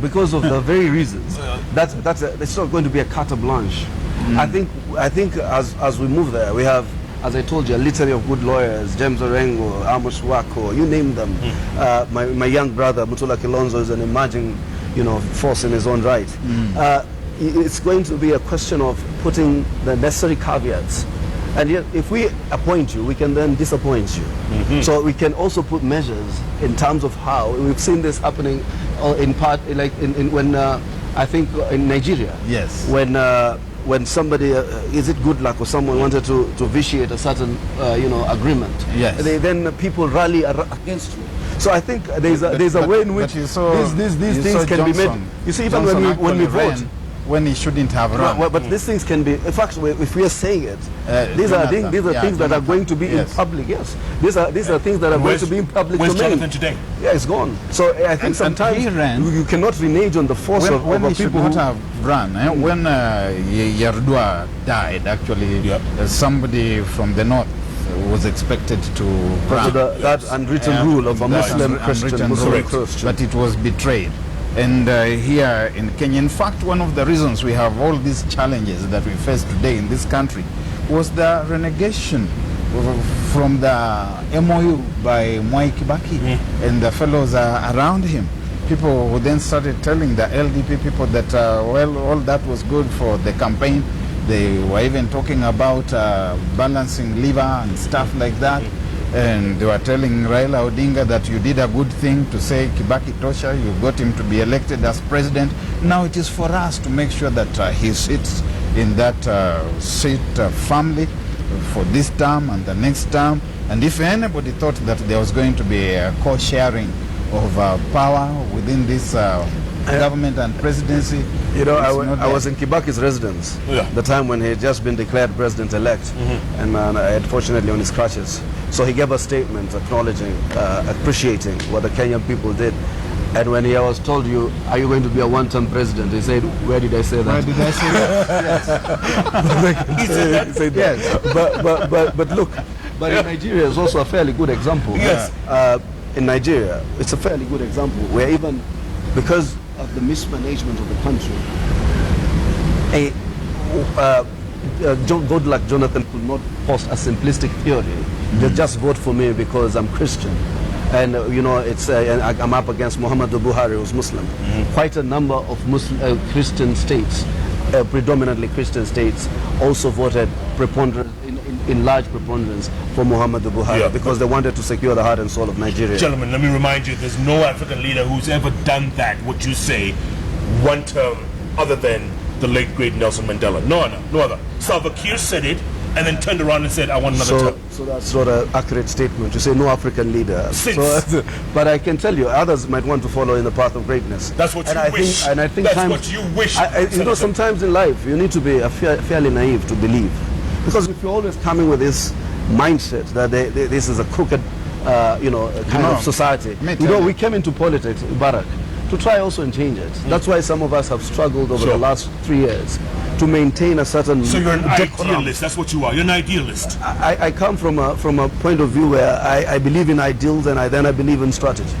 because of the very reasons. It's not going to be a carte blanche. I think as we move there, we have, as I told you, a litany of good lawyers: James Orengo, Amos, Wako, you name them. My young brother Mutula Kilonzo is an emerging, force in his own right. It's going to be a question of putting the necessary caveats. And yet, if we appoint you, we can then disappoint you. So we can also put measures in terms of how we've seen this happening in part, like when I think in Nigeria. Yes. When somebody, is it good luck or someone wanted to vitiate a certain agreement? Yes. Then people rally against you. So I think there's a way in which these things can be made. You see, even when we vote. When he shouldn't have run. But these things can be, in fact, if we are saying it, these are things that are going to be in public. Yes, these are things that are going to be in public domain. Where's Jonathan today? Yeah, it's gone. So I think sometimes you cannot renege on the force of when he people should not have run. When Yardua died, actually, somebody from the north was expected to run. That unwritten rule of a Muslim Christian. But it was betrayed. And here in Kenya, in fact, one of the reasons we have all these challenges that we face today in this country was the renegation from the MoU by Mwai Kibaki and the fellows around him. People who then started telling the LDP people that, all that was good for the campaign. They were even talking about balancing liver and stuff like that. And they were telling Raila Odinga that you did a good thing to say Kibaki Tosha, you got him to be elected as president. Now it is for us to make sure that he sits in that seat firmly for this term and the next term. And if anybody thought that there was going to be a co-sharing of power within this government and presidency. I was in Kibaki's residence the time when he had just been declared president-elect, and unfortunately on his crutches. So he gave a statement acknowledging, appreciating what the Kenyan people did. And when he was told, are you going to be a one-term president? He said, where did I say that? Where did I say that? Yes. He said yes. But look, in Nigeria is also a fairly good example. Yes. In Nigeria, it's a fairly good example where even because of the mismanagement of the country, good luck Jonathan could not post a simplistic theory. They just vote for me because I'm Christian. And it's I'm up against Muhammad Buhari, who's Muslim. Quite a number of Christian states, predominantly Christian states, also voted in large preponderance for Muhammad Buhari because they wanted to secure the heart and soul of Nigeria. Gentlemen, let me remind you, there's no African leader who's ever done that, what you say, one term other than the late great Nelson Mandela. No other. Salva Kiir said it and then turned around and said, I want another term. So that's not an accurate statement. You say no African leader. But I can tell you, others might want to follow in the path of greatness. That's what you wish. And I think that's what you wish. Sometimes in life, you need to be fairly naive to believe. Because if you're always coming with this mindset that this is a crooked, kind of society. We came into politics, Barack, to try also and change it. That's why some of us have struggled over the last 3 years to maintain a certain. So you're an idealist. That's what you are. You're an idealist. I come from a point of view where I believe in ideals and I believe in strategy.